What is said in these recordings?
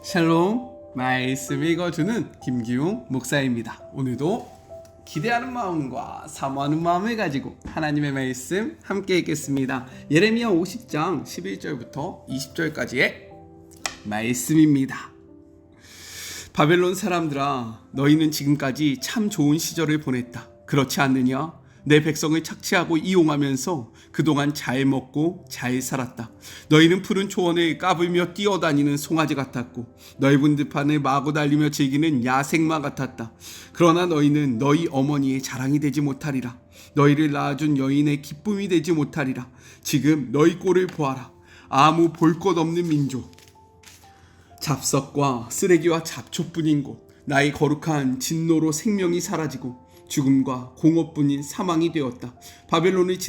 샬롬, 말씀 읽어주는 김기웅 목사입니다. 오늘도 기대하는 마음과 사모하는 마음을 가지고 하나님의 말씀 함께 읽겠습니다. 예레미야 50장 11절부터 20절까지의 말씀입니다. 바벨론 사람들아, 너희는 지금까지 참 좋은 시절을 보냈다. 그렇지 않느냐? 내 백성을 착취하고 이용하면서 그동안 잘 먹고 잘 살았다. 너희는 푸른 초원을 까불며 뛰어다니는 송아지 같았고 넓은 들판을 마구 달리며 즐기는 야생마 같았다. 그러나 너희는 너희 어머니의 자랑이 되지 못하리라. 너희를 낳아준 여인의 기쁨이 되지 못하리라. 지금 너희 꼴을 보아라. 아무 볼 것 없는 민족, 잡석과 쓰레기와 잡초뿐인 곳, 나의 거룩한 진노로 생명이 사라지고 죽음과 공업뿐인 사망이 되었다. 바벨론을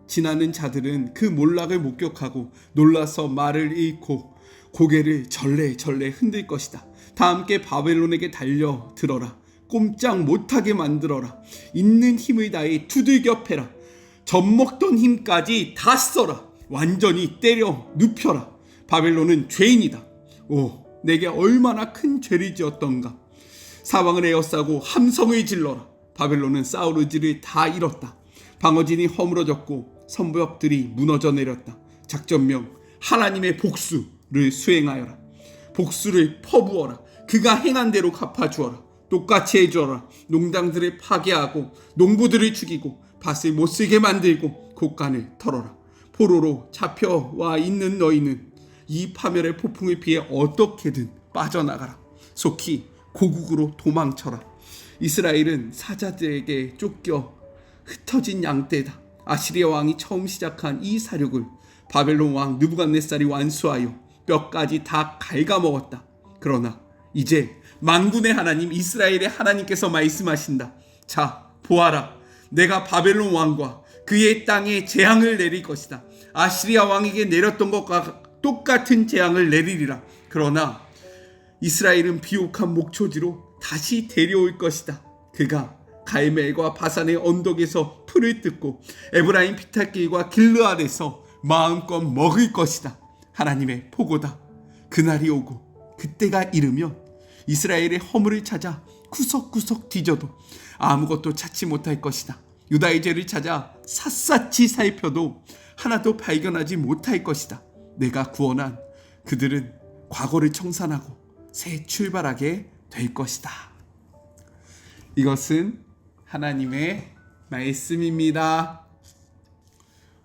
지나는 자들은 그 몰락을 목격하고 놀라서 말을 잃고 고개를 절레절레 흔들 것이다. 다 함께 바벨론에게 달려들어라. 꼼짝 못하게 만들어라. 있는 힘을 다해 두들겨 패라. 젖먹던 힘까지 다 써라. 완전히 때려 눕혀라. 바벨론은 죄인이다. 오, 내게 얼마나 큰 죄를 지었던가. 사방을 에워싸고 함성을 질러라. 바벨론은 싸울 의지를 다 잃었다. 방어진이 허물어졌고 선부역들이 무너져 내렸다. 작전명 하나님의 복수를 수행하여라. 복수를 퍼부어라. 그가 행한 대로 갚아주어라. 똑같이 해주어라. 농장들을 파괴하고 농부들을 죽이고 밭을 못쓰게 만들고 곡간을 털어라. 포로로 잡혀와 있는 너희는 이 파멸의 폭풍을 피해 어떻게든 빠져나가라. 속히 고국으로 도망쳐라. 이스라엘은 사자들에게 쫓겨 흩어진 양떼다. 아시리아 왕이 처음 시작한 이 사륙을 바벨론 왕 느부갓네살이 완수하여 뼈까지 다 갉아먹었다. 그러나 이제 만군의 하나님 이스라엘의 하나님께서 말씀하신다. 자, 보아라. 내가 바벨론 왕과 그의 땅에 재앙을 내릴 것이다. 아시리아 왕에게 내렸던 것과 똑같은 재앙을 내리리라. 그러나 이스라엘은 비옥한 목초지로 다시 데려올 것이다. 그가 갈멜과 바산의 언덕에서 풀을 뜯고 에브라임 피탈길과 길르앗에서 마음껏 먹을 것이다. 하나님의 포고다. 그날이 오고 그때가 이르면 이스라엘의 허물을 찾아 구석구석 뒤져도 아무것도 찾지 못할 것이다. 유다의 죄를 찾아 샅샅이 살펴도 하나도 발견하지 못할 것이다. 내가 구원한 그들은 과거를 청산하고 새 출발하게 될 것이다. 이것은 하나님의 말씀입니다.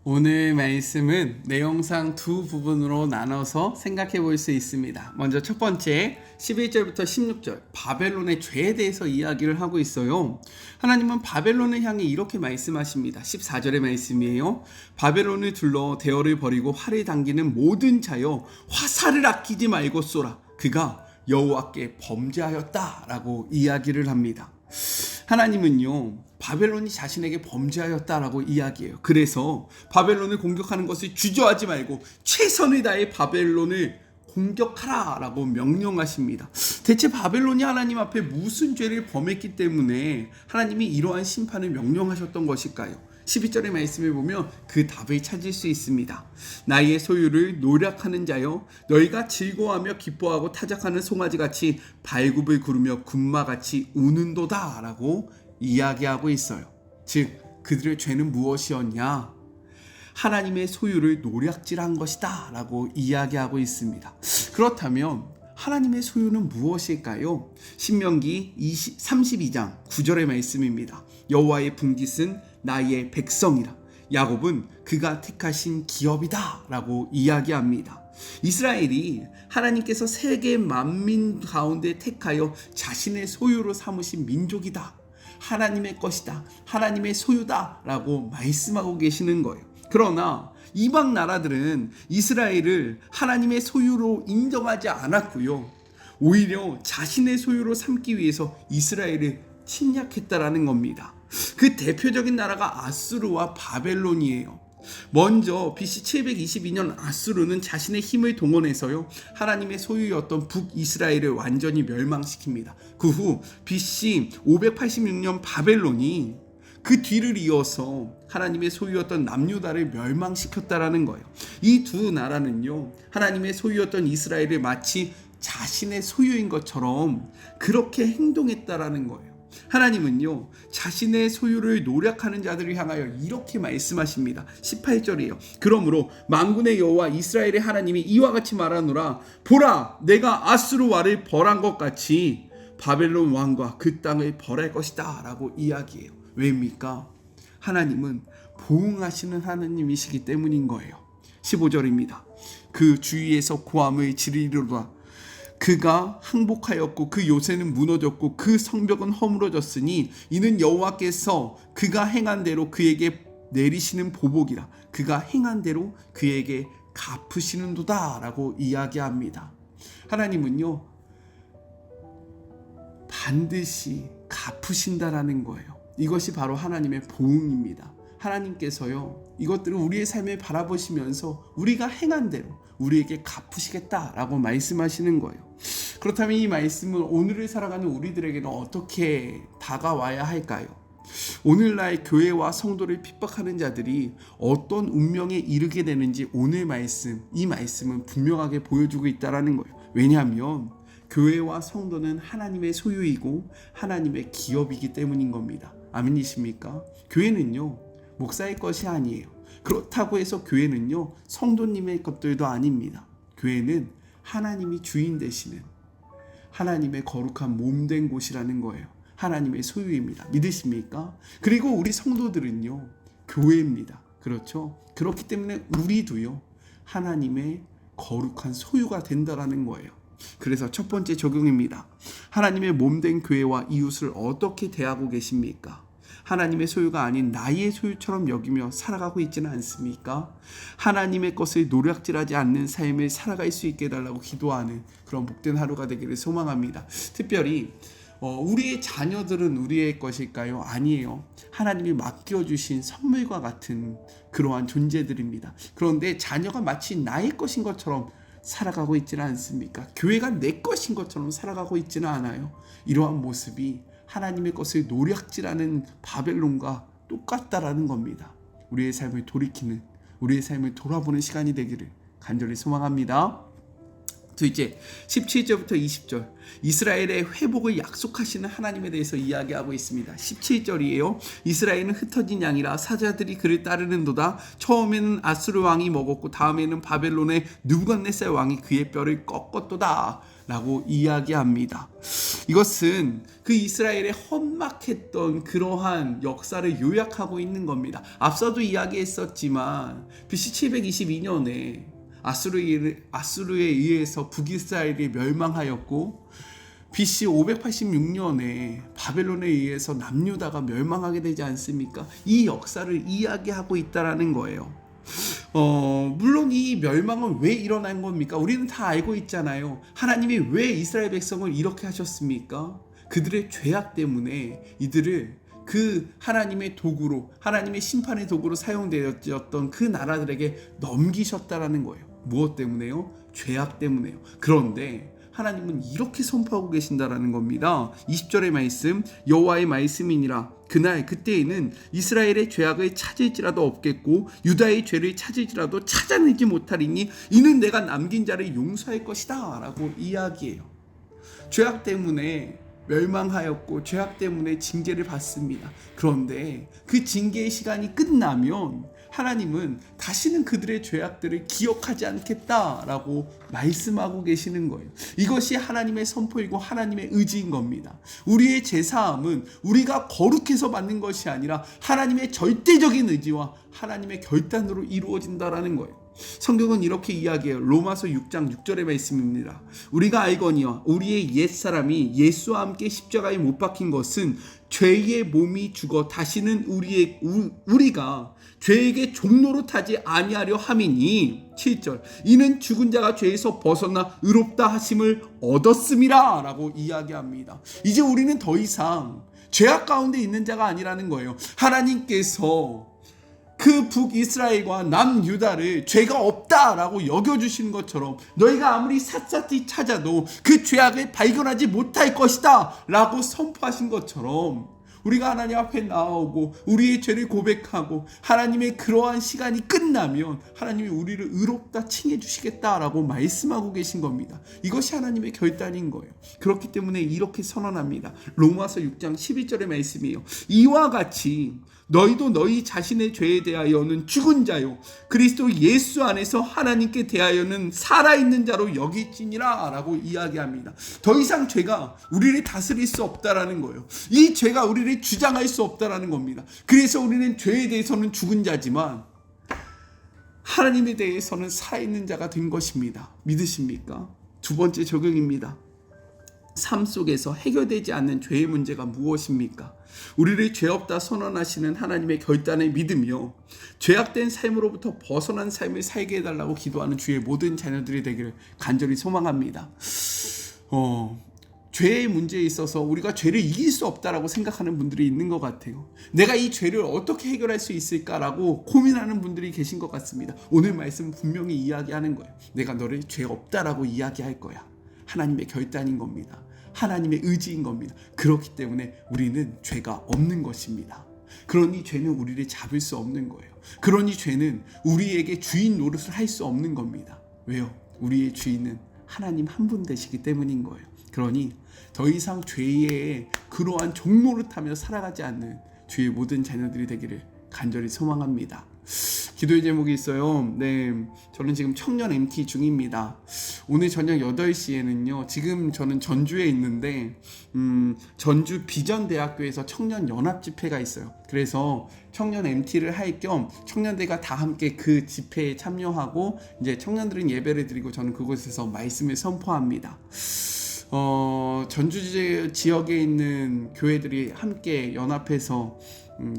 오늘 말씀은 내용상 두 부분으로 나눠서 생각해 볼 수 있습니다. 먼저 첫 번째 11절부터 16절 바벨론의 죄에 대해서 이야기를 하고 있어요. 하나님은 바벨론을 향해 이렇게 말씀하십니다. 14절의 말씀이에요. 바벨론을 둘러 대어를 벌이고 활을 당기는 모든 자여 화살을 아끼지 말고 쏘라. 그가 여호와께 범죄하였다라고 이야기를 합니다. 하나님은요, 바벨론이 자신에게 범죄하였다라고 이야기해요. 그래서 바벨론을 공격하는 것을 주저하지 말고 최선을 다해 바벨론을 공격하라라고 명령하십니다. 대체 바벨론이 하나님 앞에 무슨 죄를 범했기 때문에 하나님이 이러한 심판을 명령하셨던 것일까요? 12절의 말씀을 보면 그 답을 찾을 수 있습니다. 나의 소유를 노력하는 자여, 너희가 즐거워하며 기뻐하고 타작하는 송아지같이 발굽을 구르며 군마같이 우는도다 라고 이야기하고 있어요. 즉 그들의 죄는 무엇이었냐? 하나님의 소유를 노략질한 것이다 라고 이야기하고 있습니다. 그렇다면 하나님의 소유는 무엇일까요? 신명기 32장 9절의 말씀입니다. 여호와의 분깃은 나의 백성이라. 야곱은 그가 택하신 기업이다 라고 이야기합니다. 이스라엘이 하나님께서 세계 만민 가운데 택하여 자신의 소유로 삼으신 민족이다. 하나님의 것이다. 하나님의 소유다 라고 말씀하고 계시는 거예요. 그러나 이방 나라들은 이스라엘을 하나님의 소유로 인정하지 않았고요. 오히려 자신의 소유로 삼기 위해서 이스라엘을 침략했다라는 겁니다. 그 대표적인 나라가 아수르와 바벨론이에요. 먼저 BC 722년 아수르는 자신의 힘을 동원해서요, 하나님의 소유였던 북이스라엘을 완전히 멸망시킵니다. 그 후 BC 586년 바벨론이 그 뒤를 이어서 하나님의 소유였던 남유다를 멸망시켰다라는 거예요. 이 두 나라는요, 하나님의 소유였던 이스라엘을 마치 자신의 소유인 것처럼 그렇게 행동했다라는 거예요. 하나님은요, 자신의 소유를 노력하는 자들을 향하여 이렇게 말씀하십니다. 18절이에요. 그러므로 만군의 여호와 이스라엘의 하나님이 이와 같이 말하노라. 보라, 내가 아수르 왕을 벌한 것 같이 바벨론 왕과 그 땅을 벌할 것이다 라고 이야기해요. 왜입니까? 하나님은 보응하시는 하나님이시기 때문인 거예요. 15절입니다. 그 주위에서 고함을 지르리로다. 그가 항복하였고 그 요새는 무너졌고 그 성벽은 허물어졌으니 이는 여호와께서 그가 행한 대로 그에게 내리시는 보복이라. 그가 행한 대로 그에게 갚으시는도다 라고 이야기합니다. 하나님은요, 반드시 갚으신다라는 거예요. 이것이 바로 하나님의 보응입니다. 하나님께서요, 이것들을 우리의 삶에 바라보시면서 우리가 행한 대로 우리에게 갚으시겠다라고 말씀하시는 거예요. 그렇다면 이 말씀은 오늘을 살아가는 우리들에게는 어떻게 다가와야 할까요? 오늘날 교회와 성도를 핍박하는 자들이 어떤 운명에 이르게 되는지 오늘 말씀, 이 말씀은 분명하게 보여주고 있다는 거예요. 왜냐하면 교회와 성도는 하나님의 소유이고 하나님의 기업이기 때문인 겁니다. 아멘이십니까? 교회는요, 목사의 것이 아니에요. 그렇다고 해서 교회는요, 성도님의 것들도 아닙니다. 교회는 하나님이 주인 되시는 하나님의 거룩한 몸된 곳이라는 거예요. 하나님의 소유입니다. 믿으십니까? 그리고 우리 성도들은요, 교회입니다. 그렇죠? 그렇기 때문에 우리도요, 하나님의 거룩한 소유가 된다라는 거예요. 그래서 첫 번째 적용입니다. 하나님의 몸된 교회와 이웃을 어떻게 대하고 계십니까? 하나님의 소유가 아닌 나의 소유처럼 여기며 살아가고 있지는 않습니까? 하나님의 것을 노략질하지 않는 삶을 살아갈 수 있게 해달라고 기도하는 그런 복된 하루가 되기를 소망합니다. 특별히 우리의 자녀들은 우리의 것일까요? 아니에요. 하나님이 맡겨주신 선물과 같은 그러한 존재들입니다. 그런데 자녀가 마치 나의 것인 것처럼 살아가고 있지는 않습니까? 교회가 내 것인 것처럼 살아가고 있지는 않아요. 이러한 모습이 하나님의 것을 노략질하는 바벨론과 똑같다라는 겁니다. 우리의 삶을 돌이키는, 우리의 삶을 돌아보는 시간이 되기를 간절히 소망합니다. 둘째, 17절부터 20절, 이스라엘의 회복을 약속하시는 하나님에 대해서 이야기하고 있습니다. 17절이에요. 이스라엘은 흩어진 양이라 사자들이 그를 따르는도다. 처음에는 아수르 왕이 먹었고 다음에는 바벨론의 느부갓네살 왕이 그의 뼈를 꺾었도다 라고 이야기합니다. 이것은 그 이스라엘의 험악했던 그러한 역사를 요약하고 있는 겁니다. 앞서도 이야기했었지만 BC 722년에 아수르에 의해서 북이스라엘이 멸망하였고 BC 586년에 바벨론에 의해서 남유다가 멸망하게 되지 않습니까? 이 역사를 이야기하고 있다라는 거예요. 물론 이 멸망은 왜 일어난 겁니까? 우리는 다 알고 있잖아요. 하나님이 왜 이스라엘 백성을 이렇게 하셨습니까? 그들의 죄악 때문에 이들을 그 하나님의 도구로, 하나님의 심판의 도구로 사용되었던 그 나라들에게 넘기셨다라는 거예요. 무엇 때문에요? 죄악 때문에요. 그런데 하나님은 이렇게 선포하고 계신다라는 겁니다. 20절의 말씀, 여호와의 말씀이니라. 그때에는 이스라엘의 죄악을 찾을지라도 없겠고 유다의 죄를 찾을지라도 찾아내지 못하리니 이는 내가 남긴 자를 용서할 것이다 라고 이야기해요. 죄악 때문에 멸망하였고 죄악 때문에 징계를 받습니다. 그런데 그 징계의 시간이 끝나면 하나님은 다시는 그들의 죄악들을 기억하지 않겠다라고 말씀하고 계시는 거예요. 이것이 하나님의 선포이고 하나님의 의지인 겁니다. 우리의 제사함은 우리가 거룩해서 받는 것이 아니라 하나님의 절대적인 의지와 하나님의 결단으로 이루어진다라는 거예요. 성경은 이렇게 이야기해요. 로마서 6장 6절의 말씀입니다. 우리가 알거니와 우리의 옛사람이 예수와 함께 십자가에 못 박힌 것은 죄의 몸이 죽어 다시는 우리가 죄에게 종노릇하지 아니하려 함이니 7절 이는 죽은 자가 죄에서 벗어나 의롭다 하심을 얻었음이라 라고 이야기합니다. 이제 우리는 더 이상 죄악 가운데 있는 자가 아니라는 거예요. 하나님께서 그 북이스라엘과 남유다를 죄가 없다라고 여겨주시는 것처럼 너희가 아무리 샅샅이 찾아도 그 죄악을 발견하지 못할 것이다 라고 선포하신 것처럼 우리가 하나님 앞에 나오고 우리의 죄를 고백하고 하나님의 그러한 시간이 끝나면 하나님이 우리를 의롭다 칭해 주시겠다라고 말씀하고 계신 겁니다. 이것이 하나님의 결단인 거예요. 그렇기 때문에 이렇게 선언합니다. 로마서 6장 12절의 말씀이에요. 이와 같이 너희도 너희 자신의 죄에 대하여는 죽은 자요 그리스도 예수 안에서 하나님께 대하여는 살아있는 자로 여기지니라 라고 이야기합니다. 더 이상 죄가 우리를 다스릴 수 없다라는 거예요. 이 죄가 우리를 주장할 수 없다라는 겁니다. 그래서 우리는 죄에 대해서는 죽은 자지만 하나님에 대해서는 살아있는 자가 된 것입니다. 믿으십니까? 두 번째 적용입니다. 삶 속에서 해결되지 않는 죄의 문제가 무엇입니까? 우리를 죄 없다 선언하시는 하나님의 결단을 믿으며 죄악된 삶으로부터 벗어난 삶을 살게 해달라고 기도하는 주의 모든 자녀들이 되기를 간절히 소망합니다. 죄의 문제에 있어서 우리가 죄를 이길 수 없다라고 생각하는 분들이 있는 것 같아요. 내가 이 죄를 어떻게 해결할 수 있을까라고 고민하는 분들이 계신 것 같습니다. 오늘 말씀 분명히 이야기하는 거예요. 내가 너를 죄 없다라고 이야기할 거야. 하나님의 결단인 겁니다. 하나님의 의지인 겁니다. 그렇기 때문에 우리는 죄가 없는 것입니다. 그러니 죄는 우리를 잡을 수 없는 거예요. 그러니 죄는 우리에게 주인 노릇을 할 수 없는 겁니다. 왜요? 우리의 주인은 하나님 한 분 되시기 때문인 거예요. 그러니 더 이상 죄의 그러한 종노릇하며 살아가지 않는 주의 모든 자녀들이 되기를 간절히 소망합니다. 기도의 제목이 있어요. 네, 저는 지금 청년 MT 중입니다. 오늘 저녁 8시에는요. 지금 저는 전주에 있는데 전주 비전대학교에서 청년 연합 집회가 있어요. 그래서 청년 MT를 할 겸 청년대가 다 함께 그 집회에 참여하고 이제 청년들은 예배를 드리고 저는 그곳에서 말씀을 선포합니다. 전주 지역에 있는 교회들이 함께 연합해서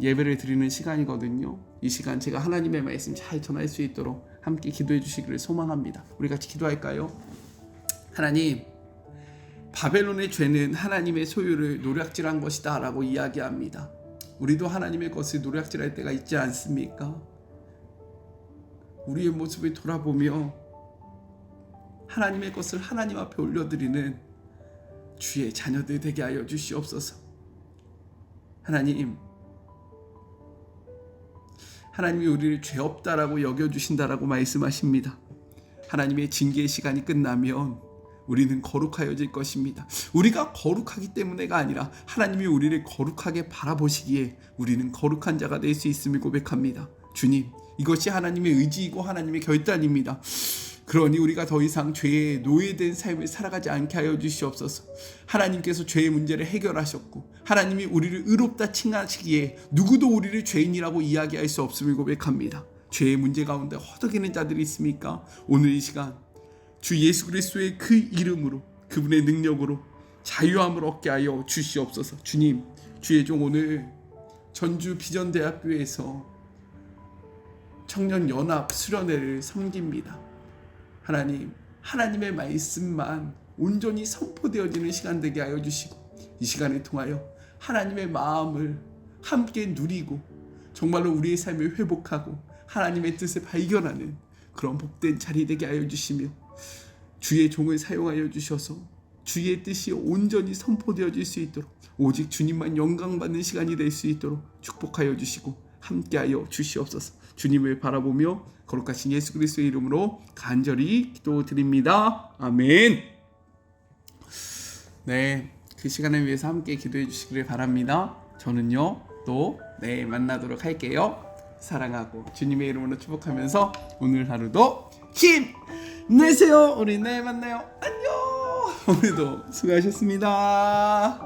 예배를 드리는 시간이거든요. 이 시간 제가 하나님의 말씀 잘 전할 수 있도록 함께 기도해 주시기를 소망합니다. 우리 같이 기도할까요? 하나님, 바벨론의 죄는 하나님의 소유를 노략질한 것이다 라고 이야기합니다. 우리도 하나님의 것을 노략질할 때가 있지 않습니까? 우리의 모습을 돌아보며 하나님의 것을 하나님 앞에 올려드리는 주의 자녀들 되게 하여 주시옵소서. 하나님이 우리를 죄 없다라고 여겨주신다라고 말씀하십니다. 하나님의 징계의 시간이 끝나면 우리는 거룩하여질 것입니다. 우리가 거룩하기 때문에가 아니라 하나님이 우리를 거룩하게 바라보시기에 우리는 거룩한 자가 될 수 있음을 고백합니다. 주님, 이것이 하나님의 의지이고 하나님의 결단입니다. 그러니 우리가 더 이상 죄에 노예된 삶을 살아가지 않게 하여 주시옵소서. 하나님께서 죄의 문제를 해결하셨고 하나님이 우리를 의롭다 칭하시기에 누구도 우리를 죄인이라고 이야기할 수 없음을 고백합니다. 죄의 문제 가운데 허덕이는 자들이 있습니까? 오늘 이 시간 주 예수 그리스도의 그 이름으로 그분의 능력으로 자유함을 얻게 하여 주시옵소서. 주님, 주의 종 오늘 전주 비전대학교에서 청년연합 수련회를 섬깁니다. 하나님, 하나님의 말씀만 온전히 선포되어지는 시간 되게 하여 주시고 이 시간을 통하여 하나님의 마음을 함께 누리고 정말로 우리의 삶을 회복하고 하나님의 뜻을 발견하는 그런 복된 자리 되게 하여 주시며 주의 종을 사용하여 주셔서 주의 뜻이 온전히 선포되어질 수 있도록 오직 주님만 영광받는 시간이 될 수 있도록 축복하여 주시고 함께하여 주시옵소서. 주님을 바라보며 거룩하신 예수 그리스도의 이름으로 간절히 기도드립니다. 아멘. 네, 그 시간을 위해서 함께 기도해 주시기를 바랍니다. 저는요 또 내일 만나도록 할게요. 사랑하고 주님의 이름으로 축복하면서 오늘 하루도 힘내세요. 우리 내일 만나요. 안녕. 오늘도 수고하셨습니다.